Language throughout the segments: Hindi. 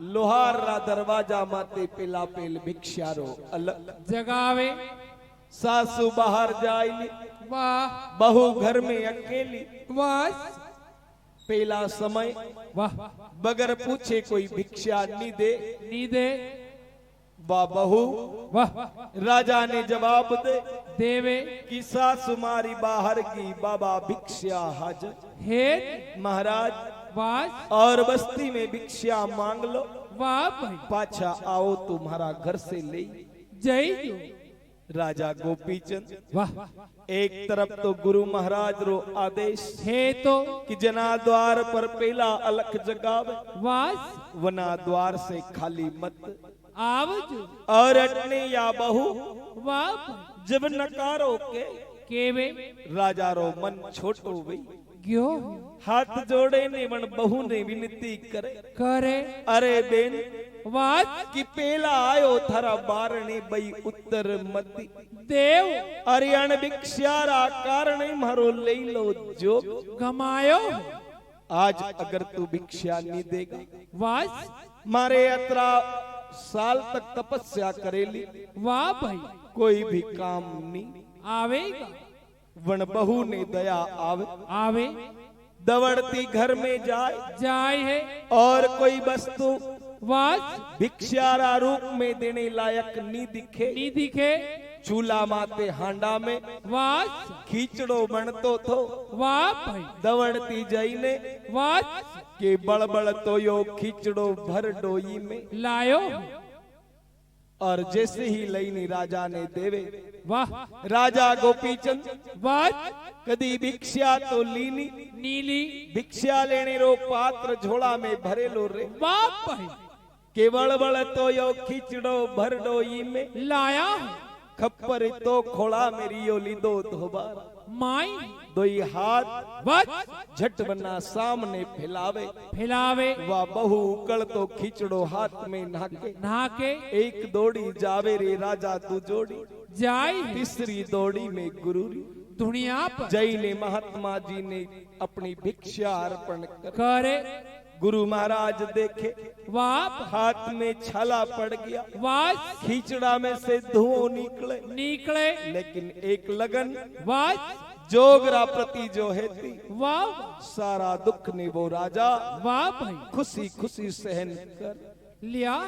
लोहार रा दरवाजा माते पेला पेल भिक्षारो अलग जगावे। सासू बाहर जायली, वाह बहू घर में अकेली। वाह पेला समय वाह बगैर पूछे कोई भिक्षा नहीं दे। नीदे वाह बहू वाह राजा ने जवाब दे देवे कि सासू मारी बाहर की, बाबा भिक्षा हाजर। हे महाराज वाह और बस्ती में भिक्षा मांग लो, वाह भाई पाछा आओ तुम्हारा घर से ले। जय जो। राजा गोपीचंद वाह एक तरफ तो गुरु महाराज रो आदेश हे तो कि जना द्वार पर पेला अलख जगावे, वाह वना द्वार से खाली मत। आवजो। और अटने या बहू वाह भाई जब नकारो के केवे राजा रो मन छोटो वे। क्यों हाथ जोड़े ने वन बहू ने विनती करे, करे अरे बेन वाह कि पेला आयो थारा बारणे बई उत्तर मती। देव अरियण भिक्षारा कारणे मारो ले लो जो। गमायो। आज अगर तू भिक्षा नहीं देगा, वाह मारे अतरा साल तक तपस्या करेली, वाह भाई कोई भी काम नहीं आवेगा। वन बहू ने दया आवे, आवे दौड़ती घर में जाए जाए है और कोई वस्तु वाह भिक्षारा रूप में देने लायक नहीं दिखे। नी दिखे चूल्हा माते हांडा में वाह खींचड़ो बनतो थो। वाह भाई दौड़ती जाई ने वाह के बड़बड़ तो यो खींचड़ो भर डोई में। लायो। और जैसे ही लईनी राजा ने देवे, वाह राजा गोपीचंद वाह कदी भिक्षा तो लीनी, नीली भिक्षा लेने रो पात्र झोला में भरेलो रे। वाह भाई केवल बड़ तो यो खींचड़ो भर डोई में। लाया खप्पर तो खोला मेरी यो लीदो धोबारा। माई दोई हाथ वाह झट बना सामने फैलावे, फैलावे वाह बहू उकल तो खींचड़ो हाथ में नाके। नाके एक दौड़ी जावे रे राजा तू जोड़ी, जाई तीसरी दौड़ी में गुरु दुनिया पर जय ने महात्मा जी ने अपनी भिक्षा अर्पण करे। गुरु महाराज देखे वाह हाथ में छाला पड़ गया, वाह खींचड़ा में से धुआं निकले। निकले लेकिन एक लगन वाह जोगरा प्रति जो है थी, वाह सारा दुख ने वो राजा वाह भाई खुशी खुशी सहन कर लिया।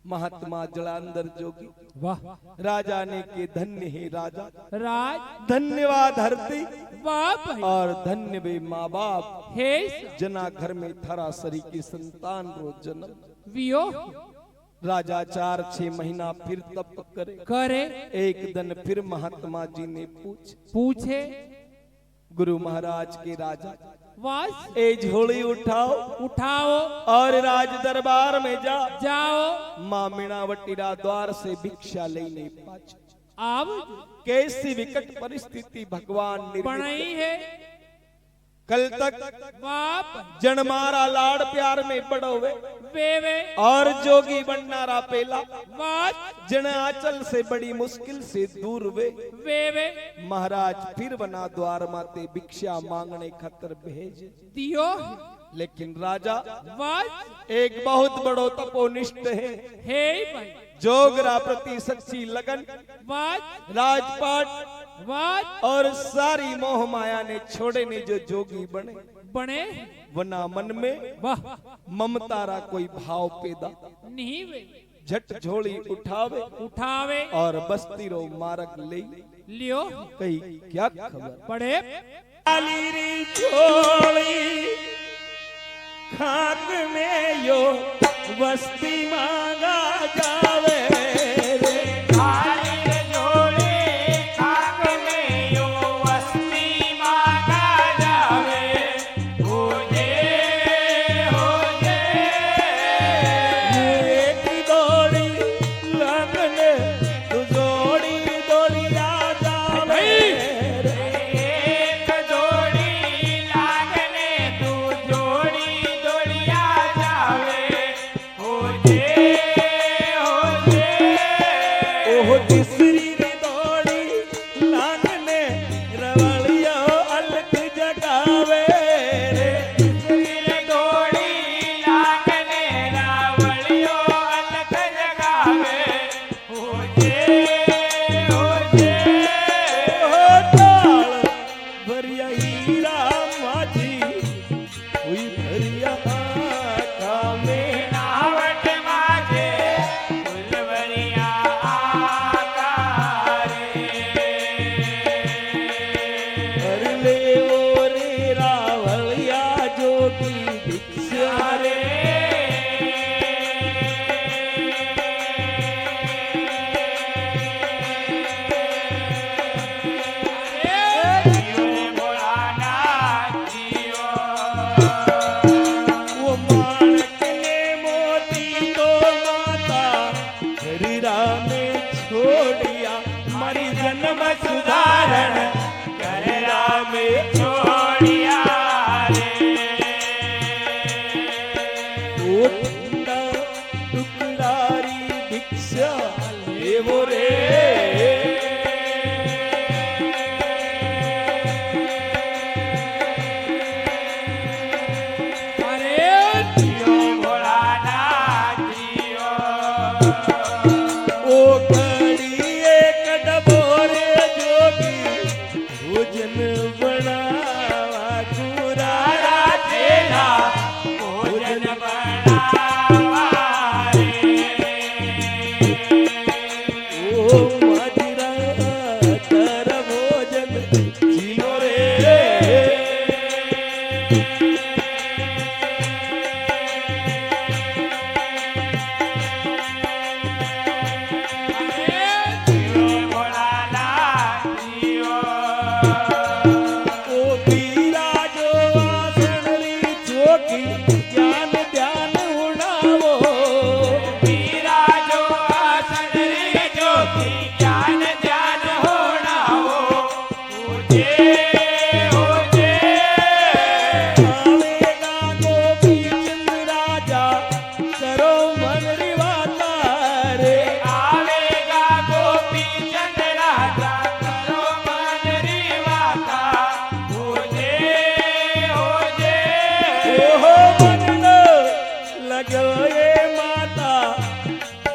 महात्मा जलांधर जोगी वाह राजा ने के धन्य है राजा, राज धन्यवाद धरती वाह भाई और धन्य वे माँ बाप हे जना घर में थारा सरी की संतान रो जन्म। वियो राजा 4-6 महीना फिर तप करे। करे एक दिन फिर महात्मा जी ने पूछे गुरु महाराज के राजा वाह ए झोली उठाओ उठाओ और राज दरबार में जाओ। माँ मीणावटीरा द्वार से भिक्षा लेने पाछ। अब कैसी विकट परिस्थिति भगवान ने बनाई है। कल तक बाप जनमारा लाड़ प्यार में पड़ोवे वेवे और जोगी बननारा पेला बात जन आंचल से बड़ी मुश्किल से दूर वे वेवे महाराज फिर बना द्वार माते भिक्षा मांगने खतर भेज दियो। लेकिन राजा बात एक बहुत बड़ो तपोनिष्ठ है भाई जोगरा प्रति सच्ची लगन बात राजपाट बात और सारी मोह माया ने छोड़े ने जो जोगी बने वना मन में वाह ममतारा कोई भाव पैदा नहीं वे झट झोली उठावे और बस्ती रो मार्ग ले लियो। कही क्या खबर बड़े काली री झोली खाक में यो बस्ती मांगा जावे रे। सुधारण करे राम छोड़िया रे ओ ठंडा टुकड़ारी भिक्षा लेवो रे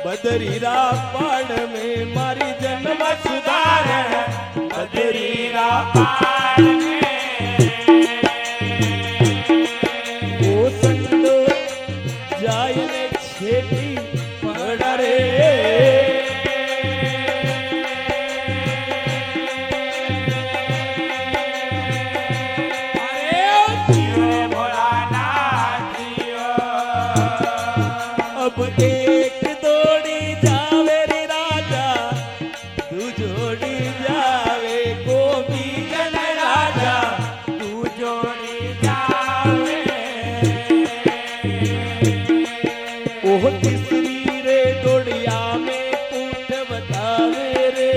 बदरीरा पाड़ में मारी जन्म सुधारण बदरीरा पाड़ में ओ संतो जायने छेटी पड़ रे अब एक तीसरी रे डोड़िया में पूठ बतावे रे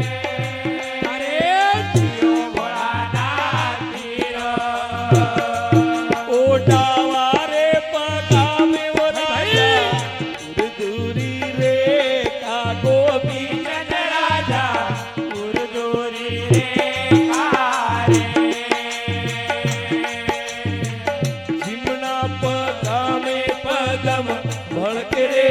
अरे जियो भोलानाथ जियो ओ डावा रे पगा में वो राजा दूरी रे का गोपी चंद राजा दूरी रे भड़के रे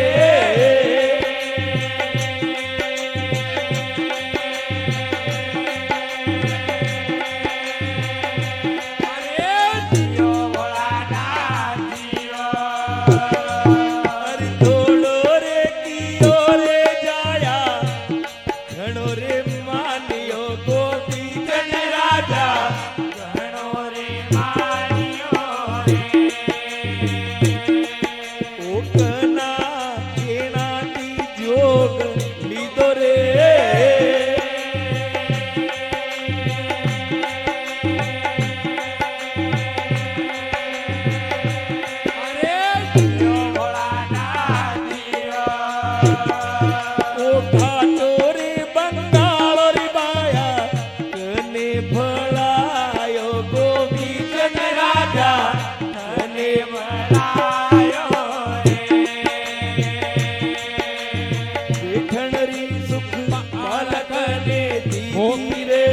अरे जियो भोलानाथ जियो अरे थोड़ो रे कियो रे जाया घणो रे मानियो गोपी चंद राजा घणो रे मानियो रे कना केनाती जोग लीधो रे अरे जियो भोलानाथ जियो ओ घाटो रे बंगाल रे बाया कने भलायो गोपी चंद राजा कने भलायो सुख बालक ने दी रे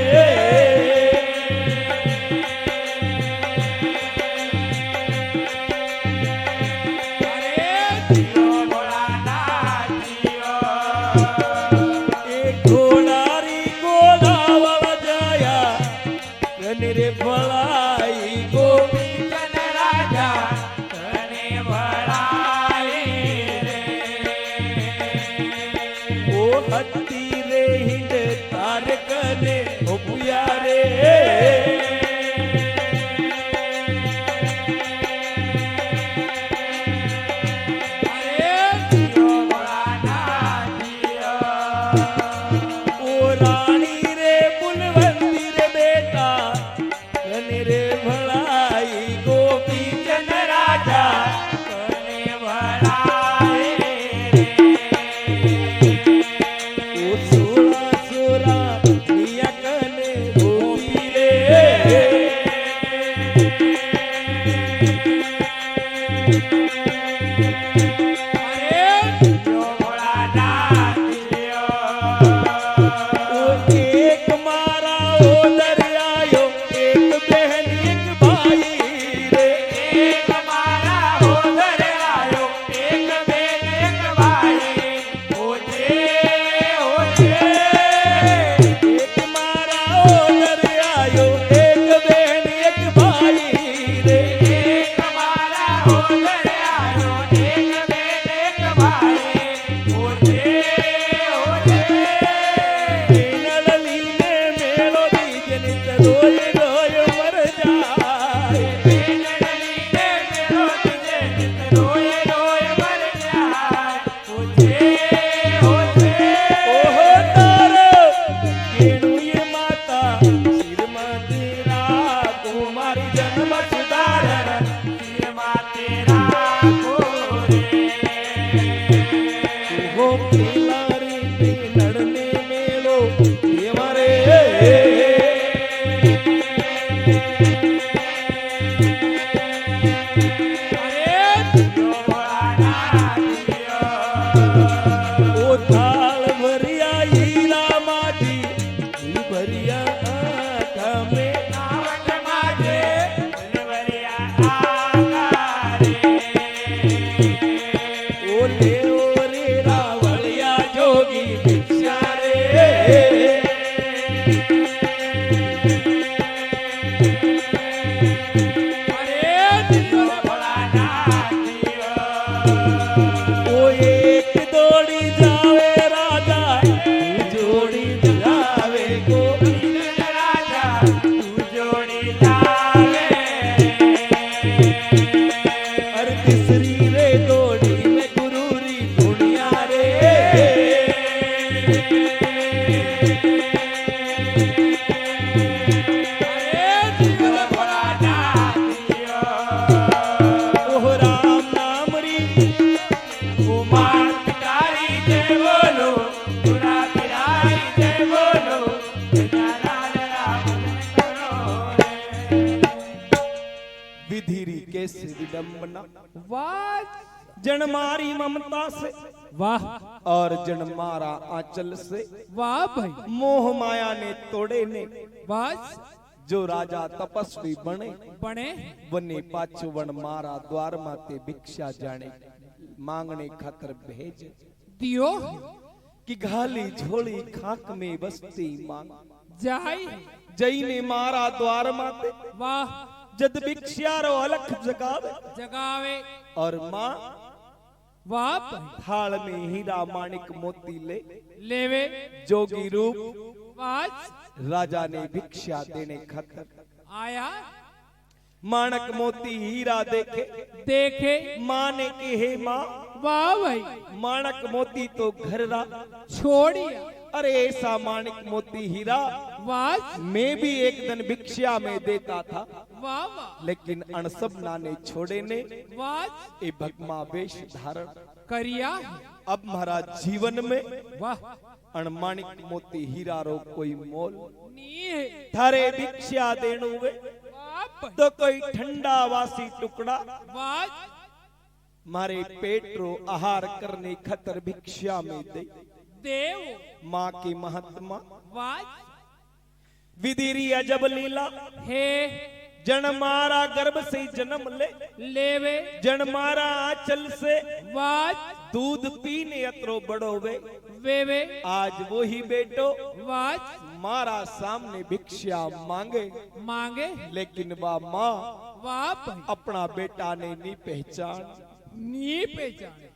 अरे जियो भोलानाथ जियो एक घोड़ारी घोड़ा वाला जाया कने रे भलाई गोपी चंद राजा कने भलाई रे ओ हत्ती रे हिंद तार कने ओपिया रे अरे जियो भोलानाथ जियो ओ रानी रे बुलवंती रे बेटा कने रे रोय रोय मर जाए ओहो तारो केणु ये माता सिर में तेरा कुमारी जन्म सुधारण वो खिलाड़ी पे लड़ने में लो ये मारे ओ थाल भरिया हीरा माटी भरिया आँखा में ओ ले ओ रे रावलिया जोगी भिक्षा रे ओ एक दौड़ी जावे राजा तू जोड़ी जावे गो अरे तीसरी रे दौड़ी में गुरूरी दुनिया रे ओह राम नाम री विधिरी कैसे विडंबना वाह जनमारी ममता से वाह और जनमारा आंचल से वाह भाई मोह माया ने तोड़े ने बस जो राजा तपस्वी बने बने वने पाछो वन मारा द्वार माते भिक्षा जाने मांगने खातर भेज दियो कि घाली झोली खाक में बसती मांग जाई जई ने मारा द्वार माते वाह जद भिक्षा रो अलख जगावे जगावे और मां वाह भाई थाल में हीरा माणिक मोती ले लेवे जोगी रूप वाह राजा ने भिक्षा देने खातर आया माणक मोती हीरा देखे देखे माँ ने कहे माँ वाह भाई माणक मोती तो घर रा छोड़िया अरे ऐसा माणिक मोती हीरा वाह मैं भी एक दिन भिक्षा में देता था वाह वाह लेकिन अणसबना ने छोड़े ने वाह ए भगमा वेश धारण करिया अब महाराज जीवन में वाह अणमाणिक मोती हीरा रो कोई मोल नी है थारे भिक्षा देनु वे वाह भाई तो कोई ठंडा वासी टुकड़ा वाह मारे पेट रो आहार करने खतर भिक्षा में दे देव माँ की महात्मा वाह विधिरी अजब लीला हे जन मारा गर्भ से जन्म ले लेवे जन मारा आंचल से वाह दूध पीने अतरो बड़ो वे वेवे आज वो ही बेटो वाह मारा सामने भिक्षा मांगे मांगे लेकिन वह माँ वाह भाई अपना बेटा ने नहीं पहचान नी पहचाने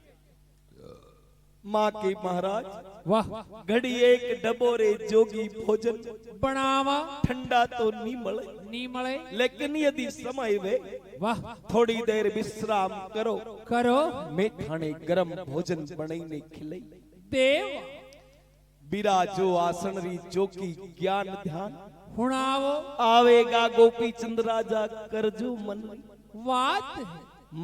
माँ की महाराज वाह घड़ी एक डबोरे जोगी भोजन बनावा ठंडा तो नहीं मले नी मले लेकिन यदि समय वे वाह थोड़ी देर विश्राम करो करो मैं थाने गरम भोजन बनाईने खिलाई देव बिराजो आसन री जोगी ज्ञान ध्यान हुणावो आवेगा गोपी चंद राजा करजू मन वात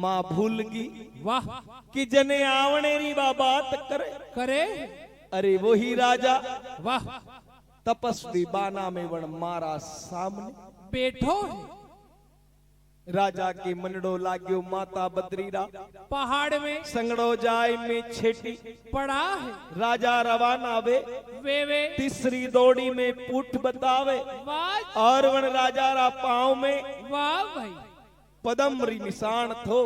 माँ भूल गई वाह कि जने आवने री बात करे करे अरे वही राजा वाह तपस्वी बाना में वन मारा सामने बैठो राजा के मनडो लाग्यो माता बद्रीरा पहाड़ में संगड़ो जाय में छेटी पड़ा है राजा रवाना वे वे तीसरी दौड़ी में पुठ बतावे वाह और वन राजा रा पांव में वाह भाई पदम री निशान थो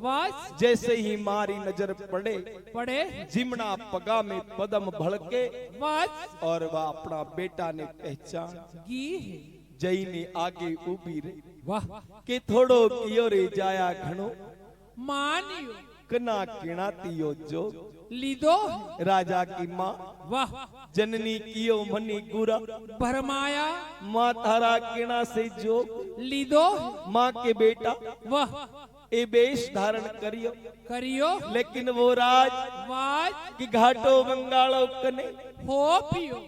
वाह जैसे ही मारी नजर पड़े पड़े जिमना पगा में पदम भड़के वाह और वह अपना बेटा ने पहचान गी है जई ने आगे उभी रे वाह के थोड़ो कियो रे जाया घणो मानियो कना किणातियो जो लीदो राजा की माँ वाह जननी कियो मनी गुरा भरमाया माँ तारा किणा से जो लीदो माँ के बेटा वाह ए वेश धारण करियो करियो लेकिन वो राज वाज की घाटो बंगालो कने हो पियो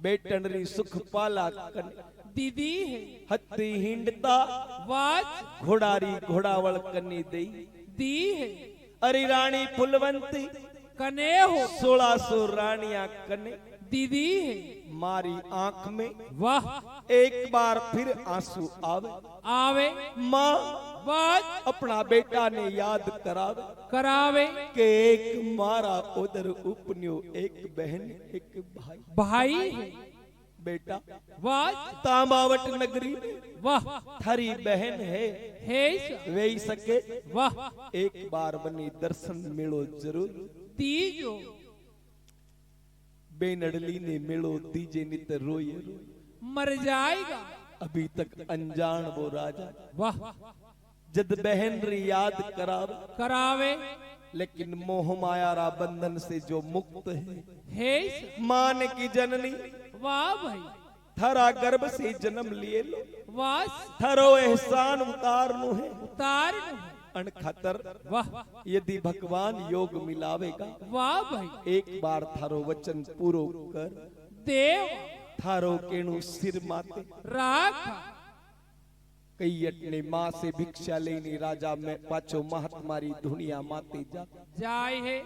बेटनरी सुख पाला कने दीदी है हत्ती हिंडता वाज घोड़ारी घोड़ावल कने दई दी है अरे रानी फुलवंती कने हो 1600 रानियां कने दीदी है मारी आंख में वाह एक बार फिर आंसू आवे आवे माँ वाज अपना बेटा ने याद करावे करावे के एक मारा उधर उपन्यो एक बहन एक भाई भाई है बेटा वाज तांबावट नगरी में वाह थारी बहन है हे वे सके वाह एक बार बनी दर्शन मिलो जरूर तीजो बेनडली ने मिलो दीजे नित रोए मर जाएगा अभी तक अनजान वो राजा वाह जद बहन री याद करावे करावे लेकिन मोह माया रा बंधन से जो मुक्त है हे मान की जननी वाह भाई थारा गर्भ से जन्म लिए लो वास थारो एहसान उतारनु है उतार अन खातर वाह यदि भगवान योग मिलावेगा वाह भाई एक बार थारो वचन पूरो कर देव थारो केणु सिर माते राख कई अटने माँ से भिक्षा लेनी राजा में पाछो महात्मारी दुनिया माते जा जाय है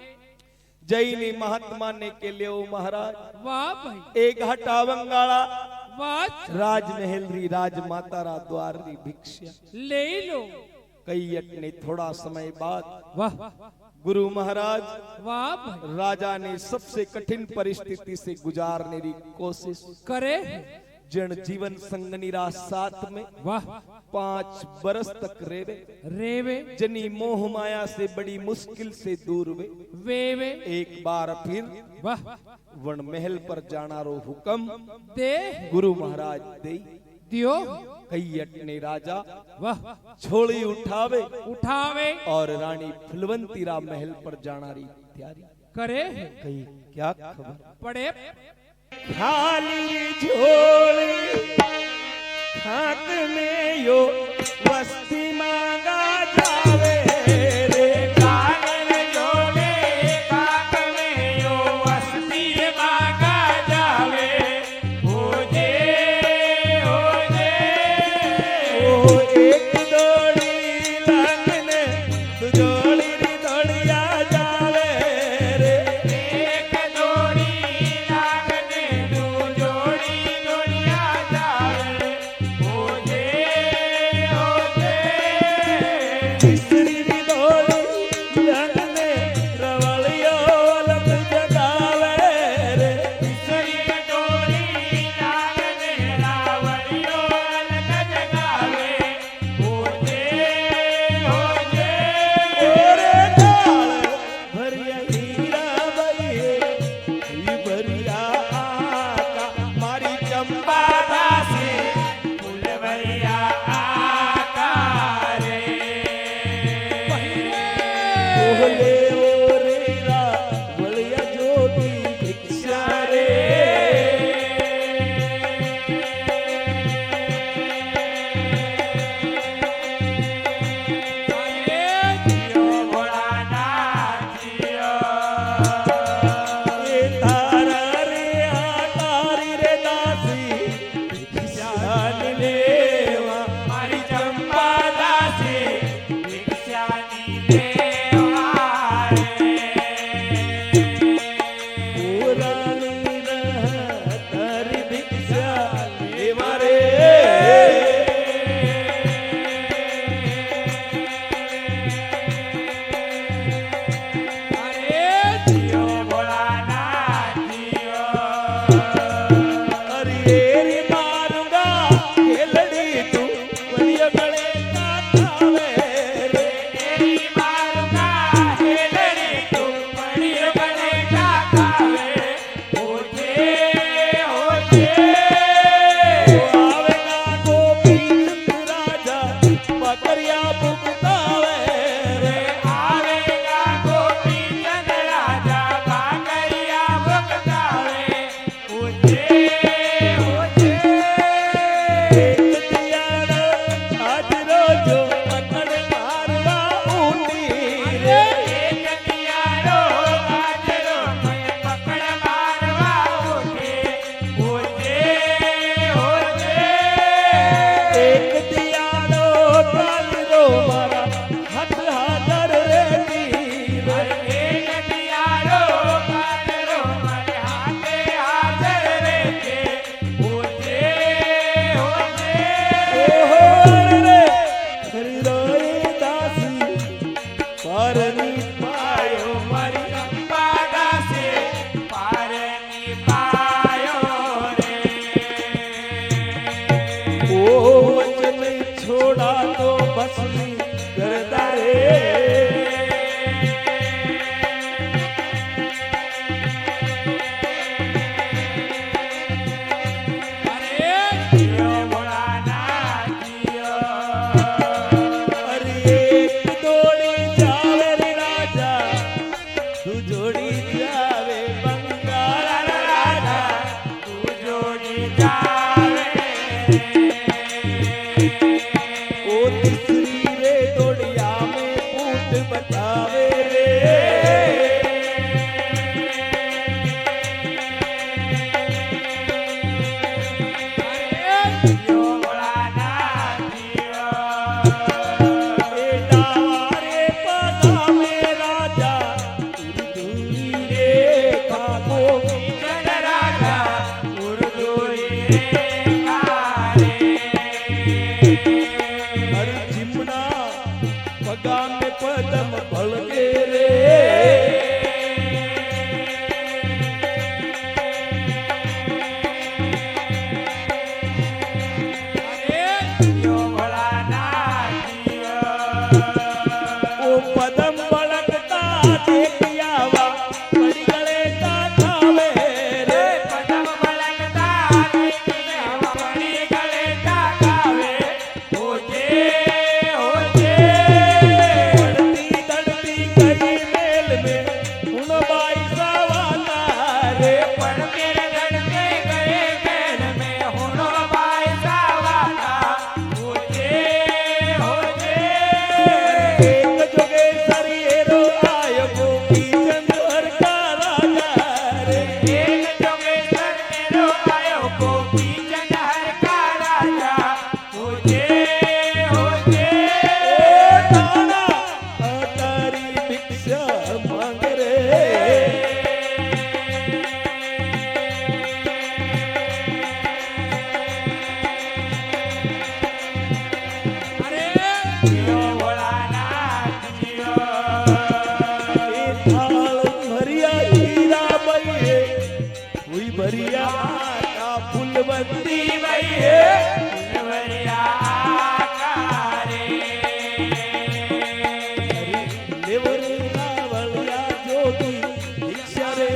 जय ने महात्मा ने के लिए महाराज वाह भाई एक हटा बंगाला वाच राजमहल री राजमाता रा द्वार री भिक्षा ले लो कई अटने थोड़ा समय बाद वाह गुरु महाराज वाह भाई राजा ने सबसे कठिन परिस्थिति से गुजारने की कोशिश करे जन जीवन संगनी रा साथ में वाह 5 बरस तक रेवे रेवे जनी मोह माया से बड़ी मुश्किल से दूर वे वे एक बार फिर वाह वन महल पर जाना रो हुक्म दे गुरु महाराज दे दियो कई अटने राजा वाह छोड़ी उठावे उठावे और रानी फुलवंती रा महल पर जाना री तैयारी करे कई क्या खबर पड़े खाली झोली खाक में यो वस्ती मांगा जावे रे कागन झोले काक में यो वस्ती मांगा जावे हो जे ओ एक दौड़ी लगने जोड़ी री दौड़िया जावे रे एक जोड़ी लागने दू जोड़ी जोड़िया जावे हो जे ओहो रे खरीदाए दासी पारनी पायो मारी चंपा दासी पारनी पायो रे ओ वचन छोड़ा तो बस नहीं करता रे जियो भोलानाथ जियो अरे एक दौड़ी जावे रे राजा तू जोड़ी जावे बंगाल राजा तू जोड़ी जावे ओ तीसरी रे दौड़िया में पूत बतावे रे जियो भोलानाथ जियो ए डावारे पगा में राजा दूरी रे काको जन राजा उर्दूरी कारे हर चिमना पगा में पदम भलके रे जियो भोलानाथ जियो ओ पदम बलकता देखियावा पड़ी गले का खावे रे पदम बलकता देखिए अपनी गले टाकावे होजे दड़ती कई मेल में उन बाई सवाना रे पर मेरे लड़के गए बैल में हुनो बाई सावाना होजे एक जोगे सरिएरो आयो गोपी चंद्र का राजा रे एक जोगेश्वर मेरो आयो गोपी चंद्र का राजा होजे ताना तारी भिक्षा मांग रे जियो भोलानाथ जियो ए थाल भरिया हीरा बइए हुई भरिया का फूलवंती बइए फुलवरिया आकारे देवरी रावलिया जोगी भिक्षा रे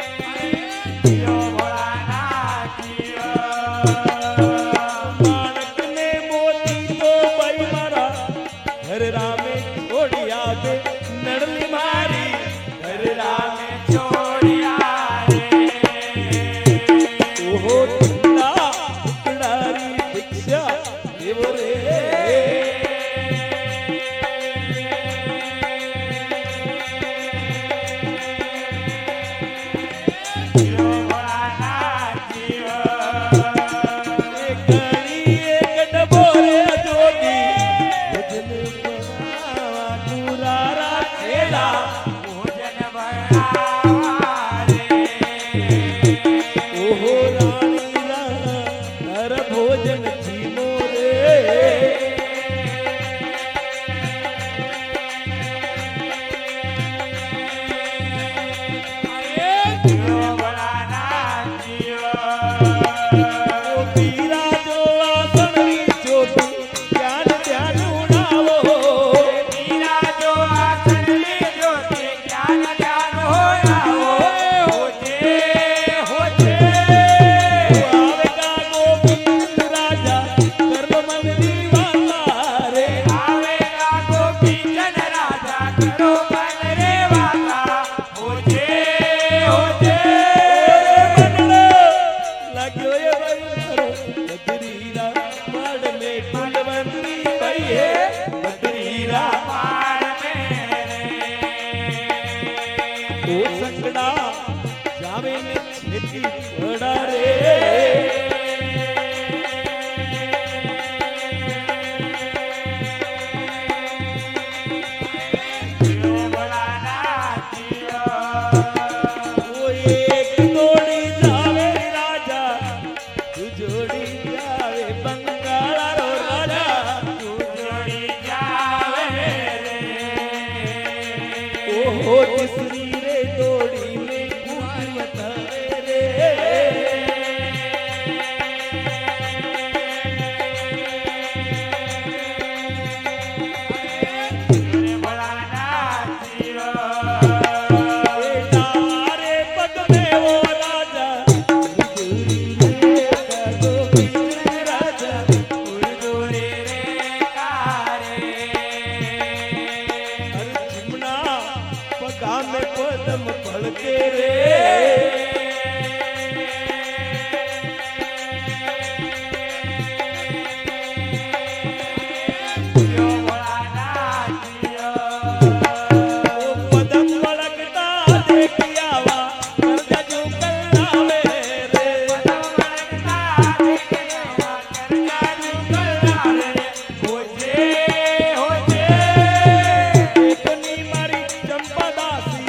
जियो भोलानाथ जियो माणक ने मोती तो बई मारा घर रामे छोड़िया बे नड़ली मारी घर रामे छोड़िया रे ओहो टुकड़ा टुकड़ारी भिक्षा देव रे जियो भोलानाथ जियो एक गली एक डबोरे जोगी भजन बनावा कुरारा खेला भोजन बनावा रे ओहो रानी रा हर भोजन जीमो रे जियो भोलानाथ जियो ओ पीरा जो आसनरी ज्योति ज्ञान ध्यान उड़ावो मीरा जो आसन ले ज्योति ज्ञान ध्यान होया होजे आवेगा गोविंद राजा कर्म मन दीवाना रे आवेगा गोपी जन राजा करो मन रे वाला होजे लाग्यो ये बंदरो बदरीरा माड़ में फुलवंती बई है बदरीरा पार मेरे ओ संगड़ा जावे ने छेती बड़ा रे जियो भोलानाथ जियो ओ एक दौड़ी जावे राजा तू जोड़ी जावे बंगाला रो राजा तू जोड़ी जावे रे ओहो तीसरी रे दौड़ी में कुछ बतावे रे बड़ा नाचियो तारे पग में वो राजा जोड़ी रे गोविंद राजा उड़दूरी रे कारे अरे चिमना पगा में पदम पड़के रे यो बड़ा नाचियो ओ पदम पड़कता देखियावा कर जो कल्लावे रे लगता देखिया करना जुगला रे हो जे अपनी मारी चंपा दासी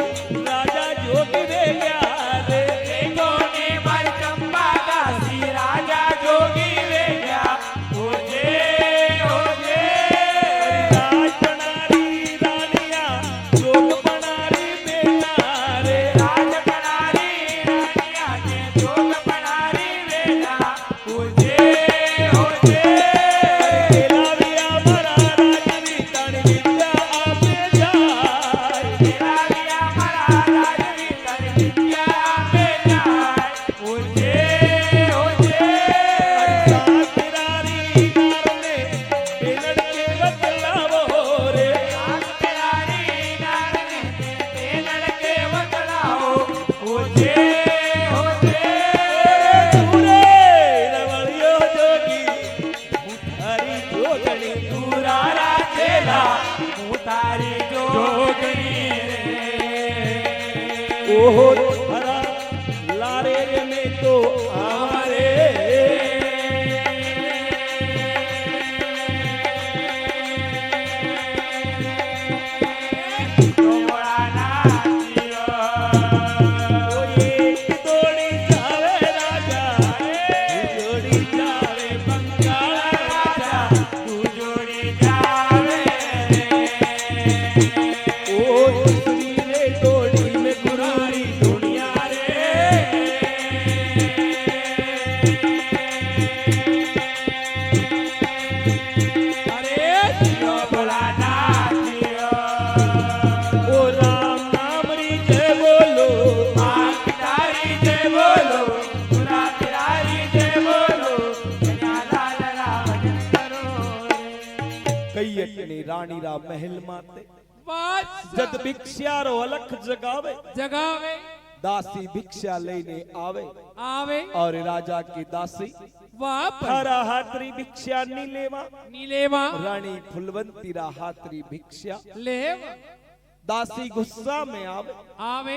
राजा जोगी रे गया रे देखो ने मर चंपा दासी राजा जोगी वे गया हो जे राज बनारी रानिया जोग बनारी बेटा रे राज बनारी रानिया के जोग बनारी वेला हो जे लाविया मरा राजवी तन विद्या आपे जाय तेरा लिया मरा राजवी कर विद्या में जाए हो जे तेरारी नारने बेलड़ के बतलावो रे आज तेरारी नारने ते लड़के बतलाओ हो जे पूरे रवलियो जोगी उठारी जोगणी पूरा राजेला उतारी जोगनी रे ओहो हरा लारे रे में तो आमरे बड़ा नाचियो ओ एक दौड़ी जावे राजा जोड़ी जावे बंगाला राजा तू जोड़ी जावे ओ दूसरी रे दौड़ी में गुरारी दुनिया रे अरे यो बड़ा नाचियो ओ राम नाम री जय बोलो मां तारी जय बोलो पूरा तारी जय बोलो कन्या लाल राम करो कई अपनी रानी रा महल माते बात जद भिक्षा रो अलख जगावे जगावे दासी भिक्षा लेने आवे आवे और राजा की दासी वापस हरा हाथरी भिक्षा नीलेवा नीलेवा रानी फुलवंती रा हाथरी भिक्षा लेव दासी गुस्सा में आवे आवे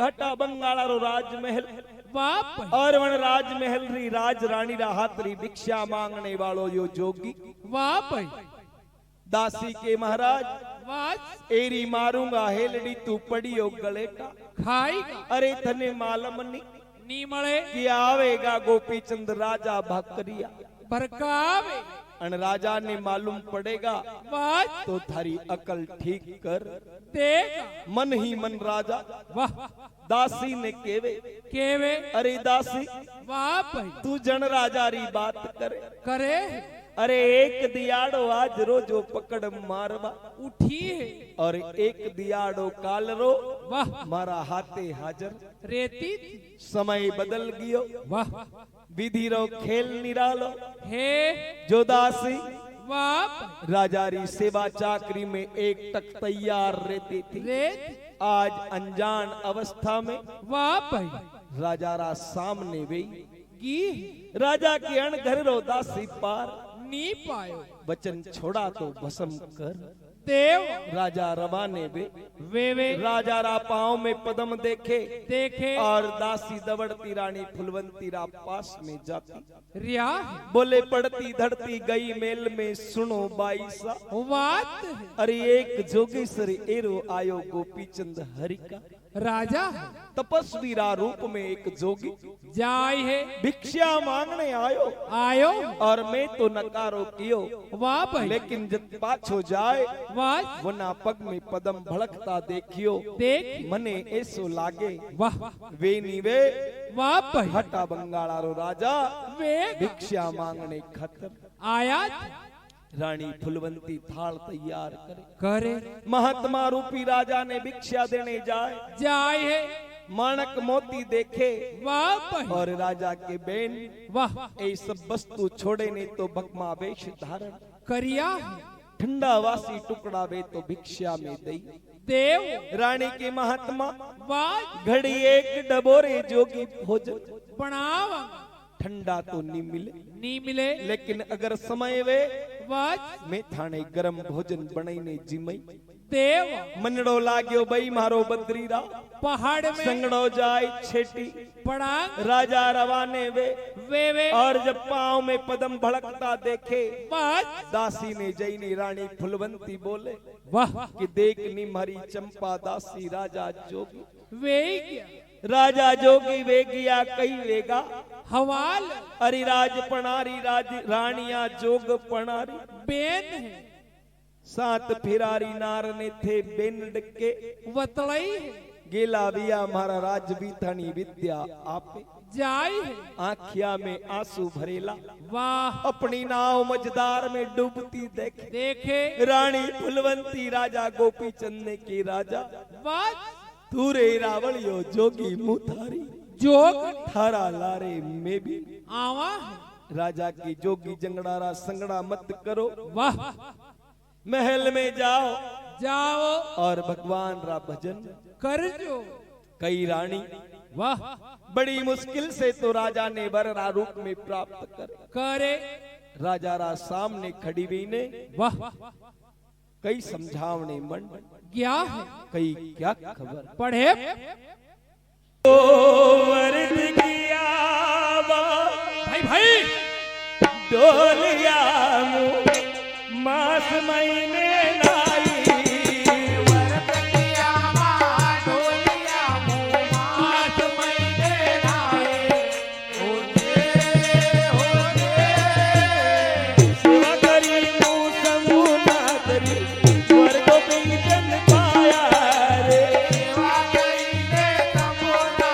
घटा बंगाला रो राजमहल वापस और वन राजमहल री राज रानी रा हाथरी भिक्षा मांगने वालो यो जोगी वापस दासी के महाराज वाच एरी मारूंगा हेलड़ी तू पड़ियो गलेटा खाएगा अरे थने मालूम नहीं नी मळे कि आवेगा गोपी चंद राजा भक्रिया बरकावे अन राजा ने मालूम पड़ेगा वाच तो थारी अकल ठीक कर देगा मन ही मन राजा वाह दासी ने केवे केवे अरे दासी वापस तू जन राजा री बात करे करे अरे एक दियाड़ो आज रोजो पकड़ मारवा उठी है और एक दियाड़ो काल रो वाह मारा हाथे हाजर रेती थी। समय बदल गयो वाह विधि रो खेल निरालो हे जो दासी वाप राजा री सेवा चाकरी में एक टक तैयार रहती थी रेत आज अनजान अवस्था में वाप राजा रा सामने वे गी राजा के अण घर रो दासी पार नी पायो वचन छोड़ा तो भस्म कर देव राजा रवाने वे राजा रा पाँव में पदम देखे देखे और दासी दबड़ती रानी फुलवंती रा पास में जाती रिया बोले पड़ती धड़ती गई मेल में सुनो बाईसा वात अरे एक जोगेश्वर एरो आयो गोपीचंद हरि का राजा तपस्वीरा रूप में एक जोगी जाय है भिक्षा मांगने आयो आयो और मैं तो नकारो कियो वाह भाई लेकिन जब पाछो जाए वाह वना पग में पदम भड़कता देखियो देख मने ऐसो लागे वाह वे नीवे वाह भाई हटा बंगाड़ारो राजा वे भिक्षा मांगने खतर आया रानी फुलवंती थाल तैयार करे करे महात्मा रूपी राजा ने भिक्षा देने जाय है माणक मोती देखे वाह भाई और राजा के बेन वाह ये सब वस्तु छोड़े ने तो भगमा वेश धारण करिया ठंडा वासी टुकड़ा वे तो भिक्षा में दई देव रानी के महात्मा वाह घड़ी एक डबोरे जोगी भोजन बनाव ठंडा तो नहीं मिले लेकिन अगर समय वे वाह मैं थाने गरम भोजन बनाईने जिमई देव मनड़ो लाग्यो बई मारो बद्रीरा पहाड़ में संगड़ो जाय छेटी पड़ा राजा रवाने वे और जब पांव में पदम भड़कता देखे वाह दासी ने जईने रानी फुलवंती बोले वाह कि देखनी मारी चंपा दासी राजा जोगी वे राजा जोगी वे गया कई वेगा हवाल अरिराज पणारी रानिया जोग पणारी बेन है सात फिरारी नार ने थे बेन डके वतलई गेला बिया मारा राज बीथानी विद्या आपे जाय है आँखिया में आंसू भरेला वाह अपनी नाव मझदार में डूबती देखे रानी फुलवंती राजा गोपी चंद ने की राजा वाह तूरे रावलियो जोगी मुथारी जोग थारा लारे में भी आवा राजा की जोगी जंगड़ारा संगड़ा मत करो वाह महल में जाओ और भगवान रा भजन कर जो कई रानी वाह बड़ी मुश्किल से तो राजा ने वररा रूप में प्राप्त करे राजा रा सामने खड़ी हुई ने वाह कई समझावने मन क्या है कई क्या खबर पढ़े ओ वर्द किया भाई भाई डोलिया मास महीने लाई वर्त किया डोलिया मास महीने लाए होते सेवा करी समूना करी स्वर्ग बिंजन पाया रे सेवा करी ने तमोना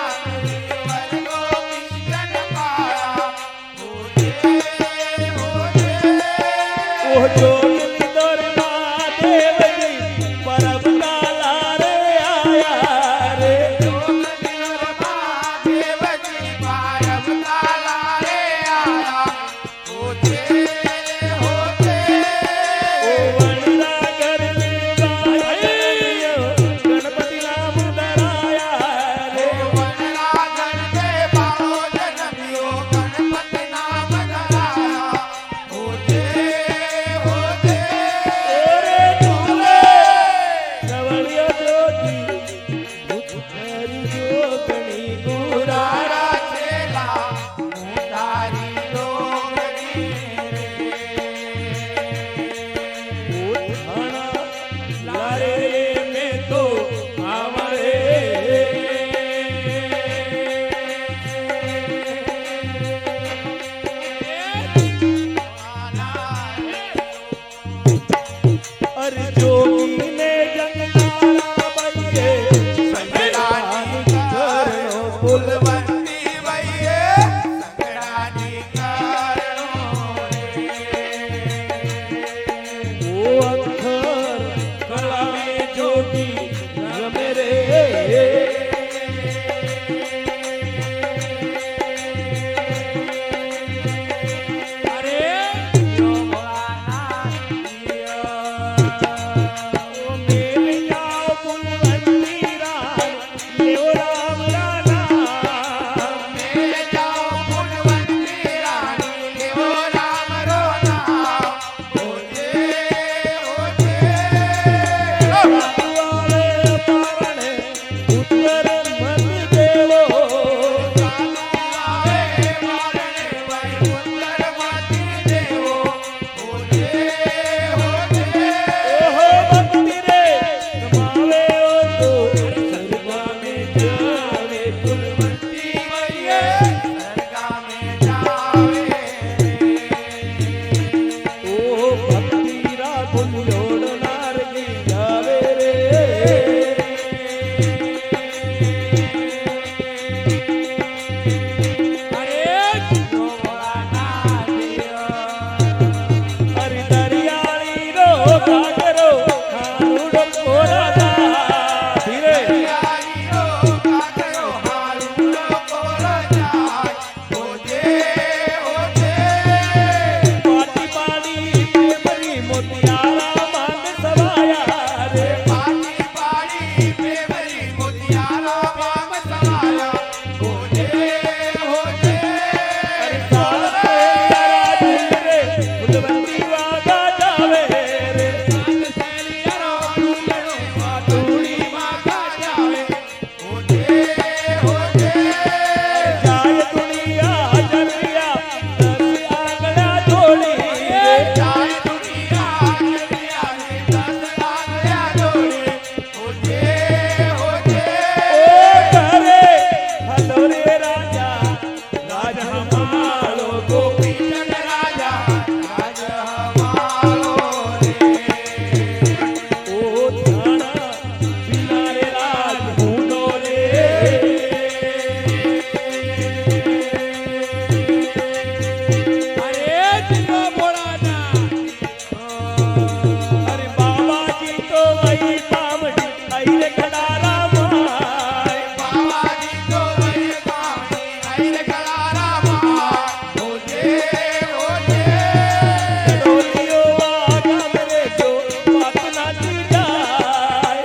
डोलियो वागा मेरे जो बात ना दी जाए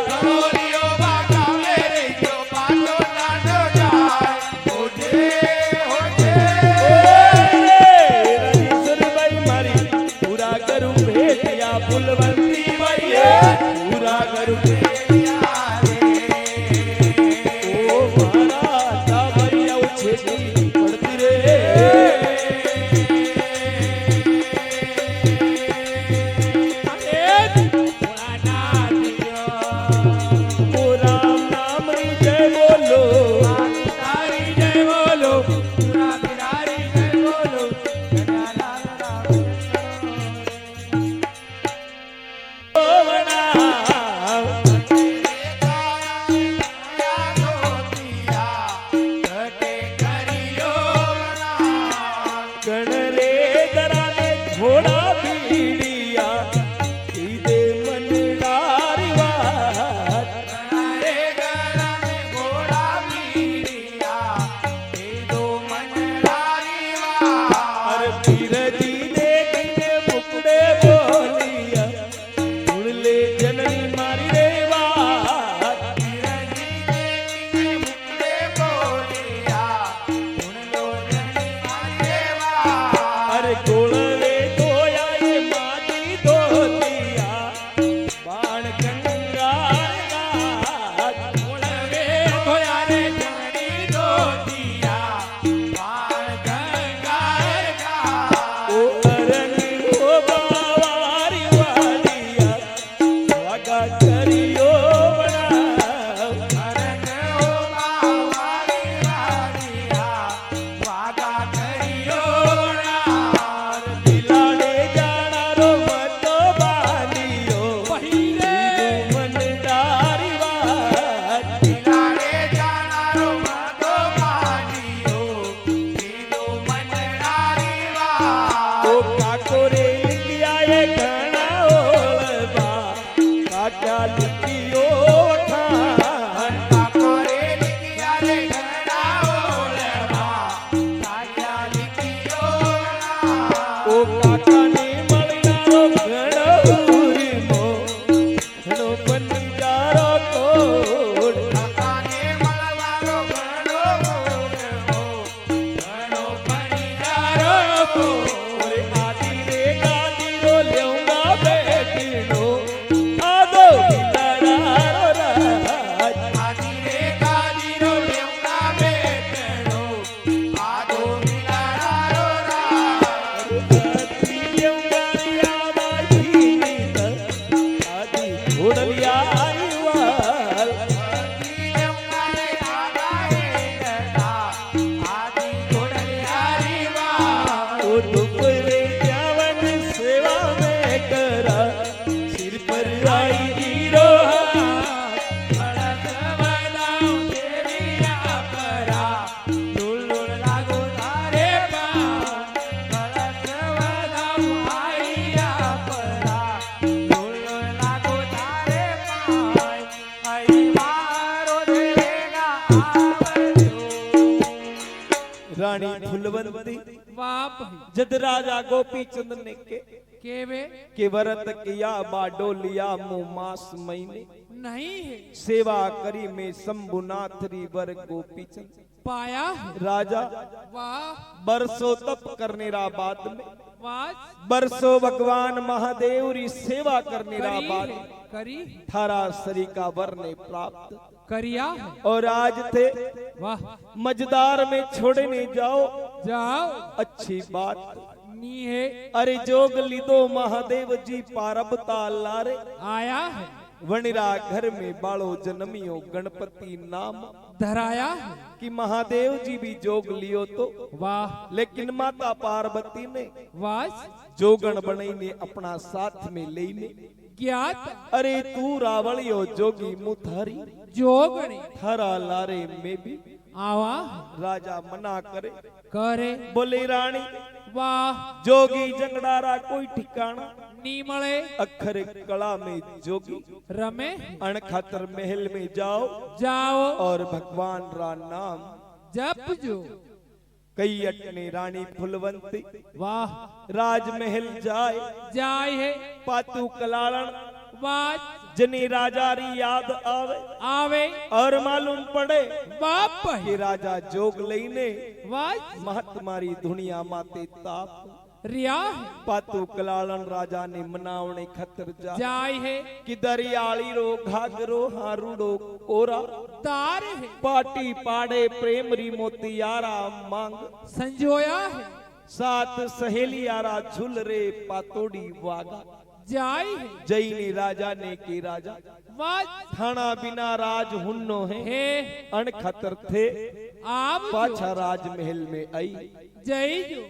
रणीश्वर भाई मारी पूरा करूं भेटिया फुलवंती मैया पूरा करूं ओ महाराजा भैया उछेती पड़ती रे ओ राम नाम री जय बोलो कण रे दराने घोड़ा बीड़िया सीधे मन डारिवार अरे पीर जी देखने मुकड़े बोलिया सुन ले जननी मारी रे बात अरे गोलवे धोया ये माटी धोतिया बाण गंगा ओ अरन ओ बावारी वालिया वागा करियो बड़ा दिलाड़े जाना रो मत बानियो मन डारिवार ओ काकोरे लिखिया ये घना ओलबा काका लिखियो ठान ओ काका ने मलनारो घणूरी मो घणो बंजारो कोड ओरे आदि रे गादी रो लेऊंगा बेटिनो आदो दिलारारो राज आदि लेऊंगा याद आई नीत आदि घोड़लिया आईवाल ओ दुपरे जावन सेवा में करा सिर पर आई हीरो रानी फुलवंती वाह भाई जद राजा गोपी चंद ने केवे के व्रत किया बाडो लिया मुँह मास महीने नहीं है सेवा करी में शंभुनाथ री वर गोपी चंद पाया है राजा वाह बरसों तप करने रा बाद में वाह बरसों भगवान महादेव री सेवा करने रा करी बाद है, करी थारा शरी का वर ने प्राप्त करिया है और आज थे वाह मजदार में छोड़ने जाओ जाओ अच्छी बात नी है अरे जोग लिदो महादेव जी पारबता लारे आया है वनिरा घर में बालो जन्मियो गणपति नाम धराया है कि महादेव जी भी जोग लियो तो वाह लेकिन माता पार्वती ने वाह जोगण बनई ने अपना साथ में लेने ज्ञात अरे तू रावलियो जोगी मुथारी जोगणी थारा लारे में भी आवा राजा मना करे करे बोले रानी वाह जोगी जंगड़ारा कोई ठिकाना नीमले अखर कला में जोगी रमे अणखातर महल में जाओ जाओ और भगवान रा नाम जप जो कई अटने रानी फुलवंती वाह राजमहल जाए जाय है पातू कलारण वाह जनी राजा री याद आवे आवे और मालूम पड़े बाप कि राजा जोग लईने वाह महात्मारी दुनिया माते ताप रिया पातू कलालन राजा ने मनावने खतर जाय है कि दरियाली रो घाघरो हारूडो कोरा तार है पाटी पाड़े प्रेम री मोतियारा मांग संजोया है सात सहेलियारा झुल रे पातोड़ी वागा जाय है जई ने राजा ने के राजा वाह थाना बिना राज हुन्नो है अण खतर थे आप पाछा राजमहल में आई जय जो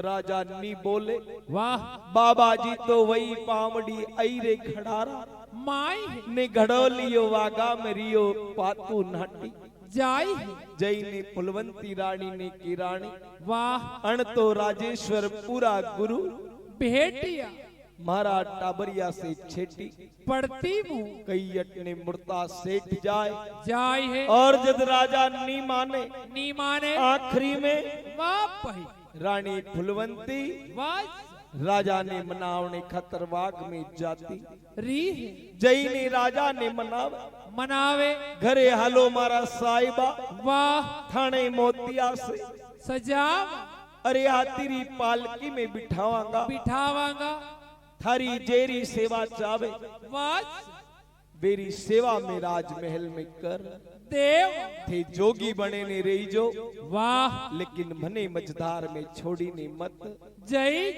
राजा नी बोले वाह बाबा जी तो वही पामड़ी आई रे खड़ारा माई ने घड़ो लियो वागा मरियो पातू नाटी जाय जई ने फुलवंती रानी ने की रानी वाह अण तो राजेश्वर पूरा गुरु भेटिया मारा टाबरिया से छेटी पड़ती मुंह कई अटने मुर्ता सेठ जाए जाय है और जद राजा नी माने आखिरी में वाह रानी फुलवंती वाह राजा ने मनावने खतरवाग में जाती री जई ने राजा ने मनावे घरे हालो मारा साहिबा वाह थाने मोतिया से सजा अरे तेरी पालकी में बिठावांगा थारी जेरी सेवा चावे वाह मेरी सेवा में राजमहल में कर देव थे जोगी बने ने रही जो वाह लेकिन मने मझधार में छोड़ी ने मत जय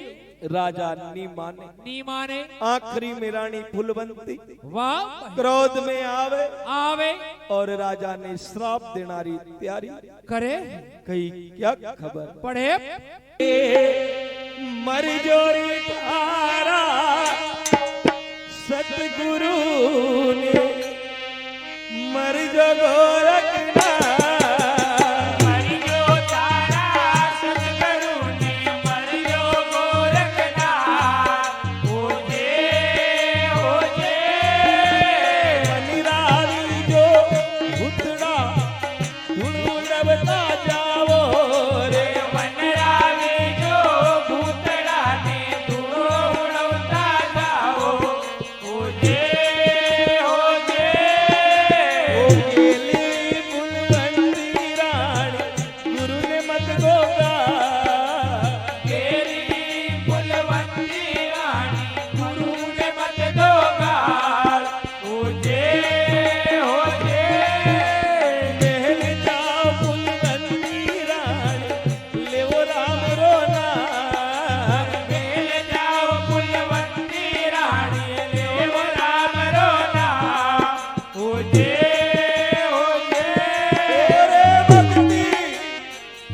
राजा नी माने आखिरी में रानी फुलवंती वाह क्रोध में आवे और राजा ने श्राप देनारी तैयारी करे कही क्या खबर पढ़े मर जोरी तारा सतगुरु ने मर जो गोरखना मर जो तारा सतगुरु ने मर जो गोरखना हो जे मनिरारी जो भुतड़ा उड़वता जावो रे वनरावी जो भूतड़ा ने धूड़ो उड़वता जाओ हो जे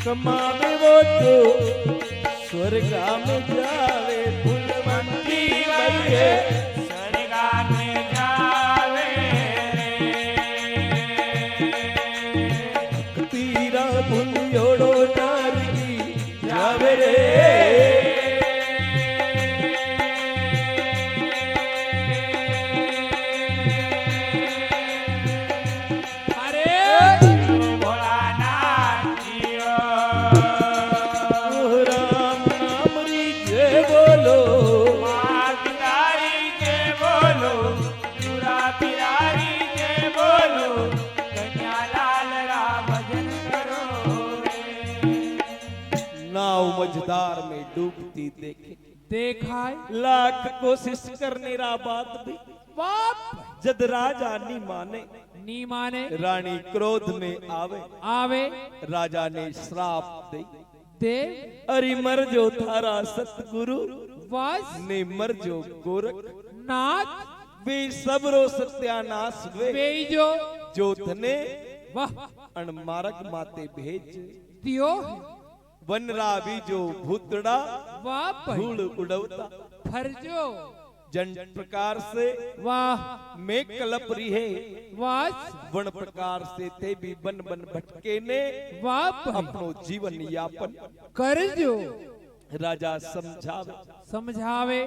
कमावे वो तो स्वर्गा में जावे फुलवंती मैये स्वर्गा में जावे तीरा भुलियोड़ो नारी जावे रे मझधार में डूबती देखा लाख कोशिश करने रा बात भी बाप जद राजा नी माने रानी क्रोध में आवे राजा ने श्राप दे अरे मर जो थारा सतगुरु वास ने मर जो गोरख नाथ वे सबरो सत्यानाश वे जो थने वाह अनमारक माते भेज दियो वनरावी जो भूतड़ा वाह धूल उड़वता फरजो जन प्रकार से वाह में कलप रिहे वास वन प्रकार से ते भी बन बन भटके ने वाह अपनो जीवन यापन कर जो राजा समझावे समझावे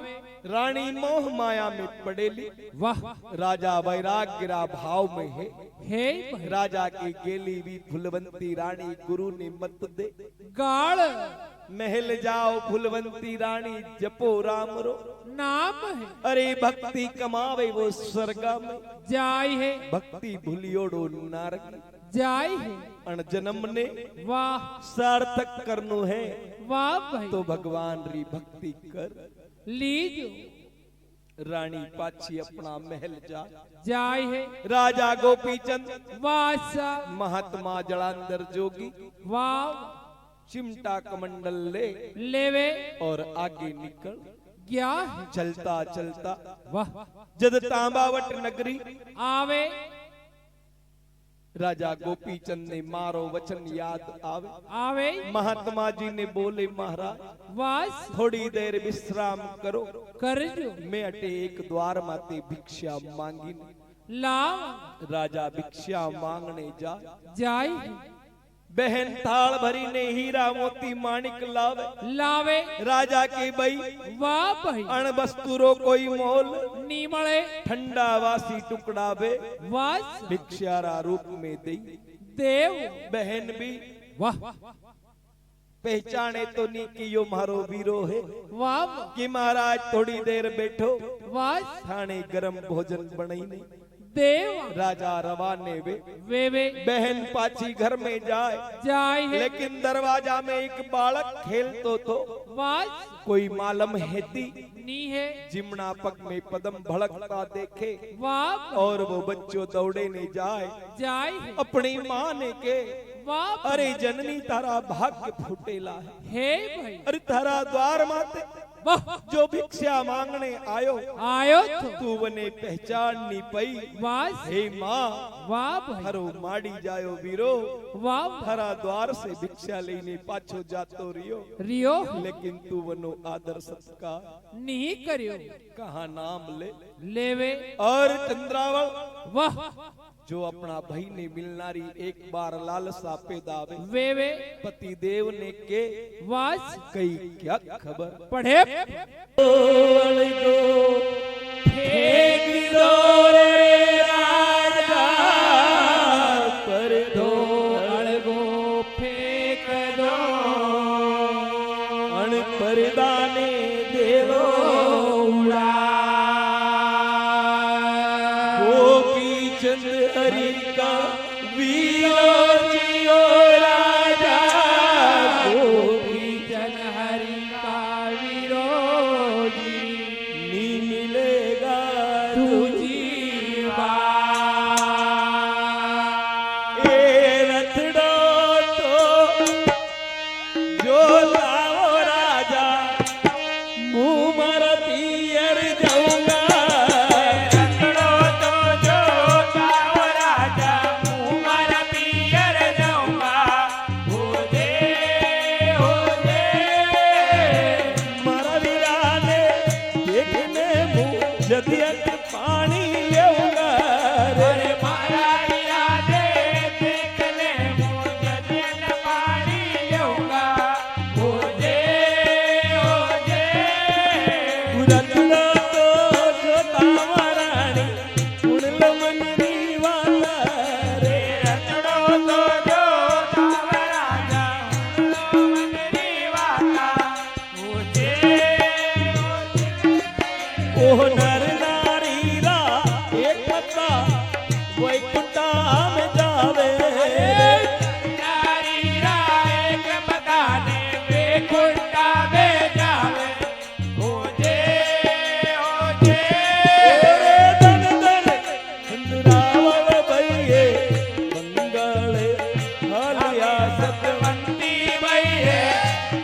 रानी मोह माया में पड़ेली वाह राजा वैराग्य भाव में है हे राजा की गेली भी फुलवंती रानी गुरु ने मत दे गाड़ महल जाओ फुलवंती रानी जपो राम रो नाम है अरे भक्ति कमावे वो स्वर्गा में जाय है भक्ति भूलियोड़ो नारक जाय है अण जन्म ने वाह सार्थक करनो है वाह भाई तो भगवान री भक्ति कर लीजो रानी पाछी अपना महल जाय है राजा गोपीचंद वासा महात्मा जलांधर जोगी वाह चिमटा कमंडल लेवे और आगे निकल गया चलता चलता वाह जद तांबावट नगरी आवे राजा गोपीचंद ने मारो वचन याद आवे आवे महात्मा जी ने बोले महाराज वास थोड़ी देर विश्राम करो कर जो मैं अटे एक द्वार माते भिक्षा मांगी लाव राजा भिक्षा मांगने जाय बहन थाल भरी ने हीरा मोती माणिक लावे राजा के बई वाह भाई अण वस्तुरो कोई मोल नी मळे ठंडा वासी टुकड़ा बे वास भिक्षारा रूप में दई देव बहन भी वाह पहचाने तो नहीं कि यो मारो वीरो है वाह कि महाराज थोड़ी देर बैठो वास थाने गरम भोजन बनई नहीं देव राजा रवाने वे बहन पाची घर में जाय है लेकिन दरवाजा में एक बालक खेलतो तो वास कोई मालम हेती नी है जिमना पग में पदम भड़कता देखे वाह और वो बच्चों दौड़े ने जाए है अपनी माँ ने के वाह अरे जननी तारा भाग्य फूटेला हे भाई अरे तारा द्वार माते जो भिक्षा मांगने आयो तो तू वने पहचान नी पई वास हे माँ वाह भाई हरो माड़ी जायो वीरो वाह थारा द्वार से भिक्षा लेने पाछो जातो रियो लेकिन तू वनो आदर सत्कार नहीं करियो कहा नाम लेवे और चंद्रावल वाह जो अपना भाई ने मिलनारी एक बार लालसा पैदा वे पति देव ने के वास कई क्या खबर पढ़े फेंक दो रे राजा पर दो अड़गो फेंक दो अण परदाने देवो उड़ा गोपीचंद हरि का वीरो जियो राजा गोपीचंद हरि का विरोधी नी मिलेगा तू जीवा ए रथड़ो तो जो लाओ राजा मुँह मर पियर जाऊंगा रतड़ो तो जो लाओ राजा मुँह मारा पियर जाऊंगा हो दे मारा वीराने देखने मुँह जदियत पानी लेऊंगा अरे मारा इरादे देखने मुझे दिल पानी लूंगा हो दे रतड़ो तो जो तावरानी उड़ल मनरी वाला रे रतड़ो तो जो लाओ राजा मनरी वाला हो दे ओह नर नारी रा एक पत्ता वैकुंठा में जावे नारी राय के बताने पे खुंडा में जावे हो जे ओरे दन दन सुंदरावल भइए मंगल हालिया सतवंती भैये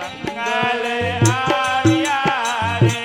मंगल आविया रे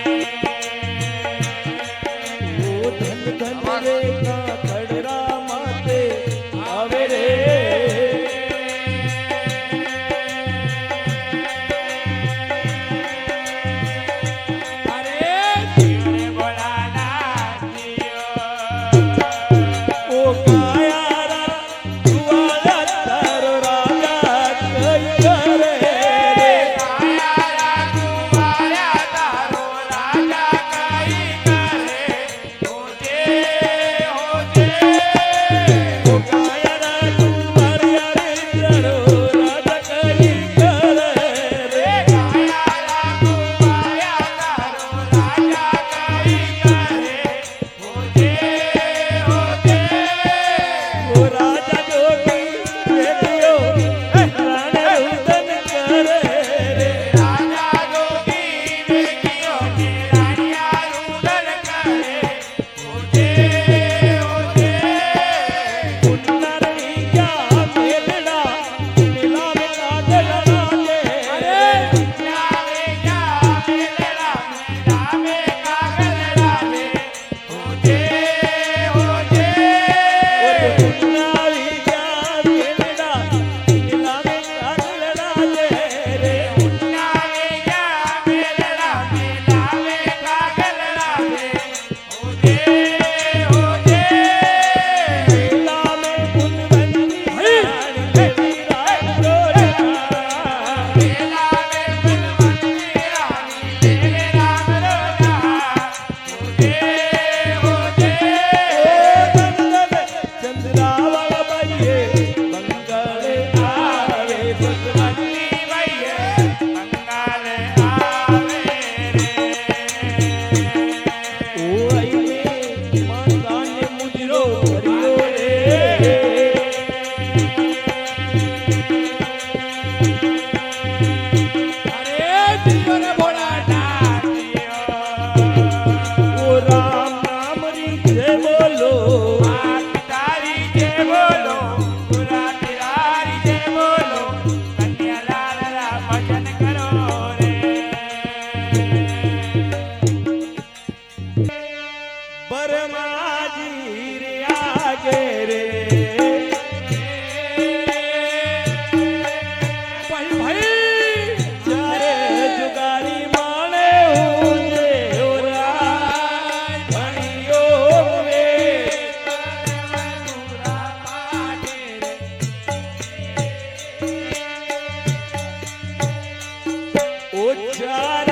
चार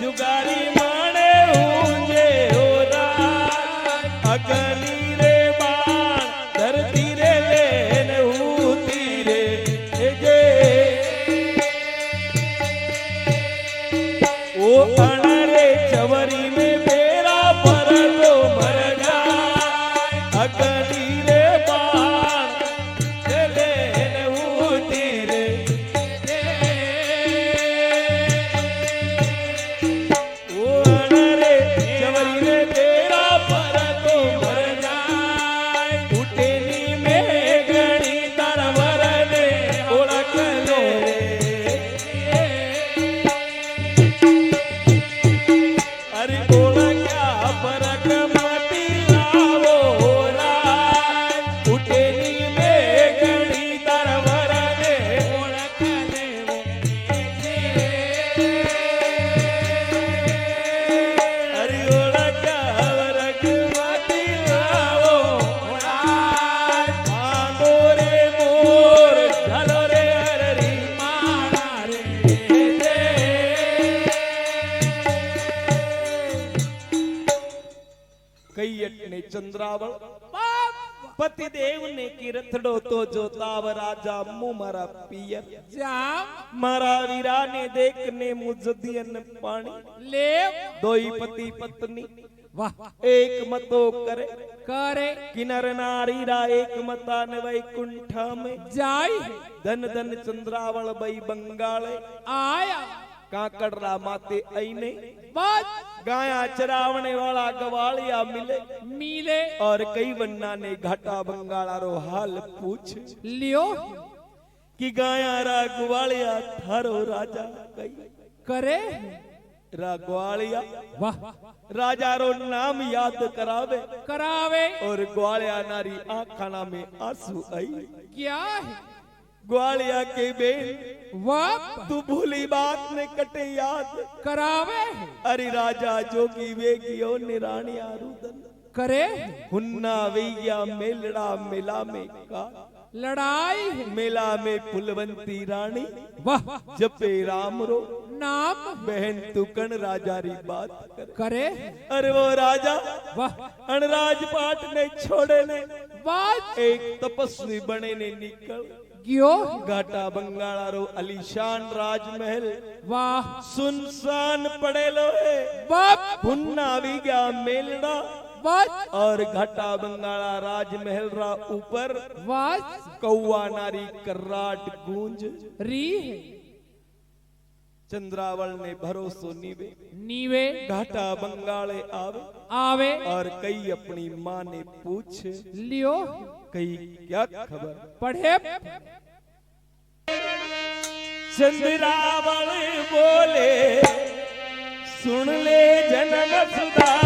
जुगारी माने ऊंजे हो राज अगनी रे बाण धरती रे लेन ऊती रे जे ओ अणरे चवरी में बेरा पर तो मर जाए अगनी रे बाण लेन ऊती रे ओ अणरे चवरी में बेरा पर तो मर जाए उठेनी में गणी तरवर ने ओळख ले अरे ओळख्या फरक माती लावो राज उठेनी में गणी तरवर ने ओळख लेवो अरे ओळख्या फरक माती लावो राज आंदो रे मोर झालो रे हररी माणा रे कैयट ने चंद्रावल पतिदेव ने कीरथड़ो तो जोताव राजा मु मारा पियर जाम मारा वीरा ने देखने मुजदियन पानी ले दोई पति पत्नी वाह एक मतो करे करे किनर नारी रा एक मता ने वैकुंठा में जाई धन धन चंद्रावल बई बंगाले आया काकड़रा माते आईने बात गाया चरावने वाला गवालिया मिले मिले और कई वन्ना ने घाटा बंगाला रो हाल पूछ लियो कि गाया रा ग्वालिया थारो राजा कई करे रा ग्वालिया वाह राजा रो नाम याद करावे करावे और ग्वालिया नारी आंखाना में आंसू आई क्या है ग्वालिया के बेन वाह तू भूली बात ने कटे याद करावे अरे राजा जोगी वेगियो निराणिया रुदन करे हुन्ना वैया मेलड़ा मेला में का लड़ाई है मेला में फुलवंती रानी वाह जपे राम रो नाम बहन तू कण राजा री बात करे अरे वो राजा वाह अनराज पाट ने छोड़े ने बात एक तपस्वी बने ने निकल क्यों घाटा बंगाला रो अलीशान राजमहल वाह सुनसान पड़े लो है बाप हुन्ना भी गया मेलड़ा बात और घाटा बंगाला राजमहल रा ऊपर वाह कौवा नारी कर्राट गूंज री है चंद्रावल ने भरोसो नीवे नीवे घाटा बंगाले आवे आवे और कई अपनी माँ ने पूछ लियो कई क्या खबर पढ़े चंद्रावल बोले सुन ले जन्म सुधा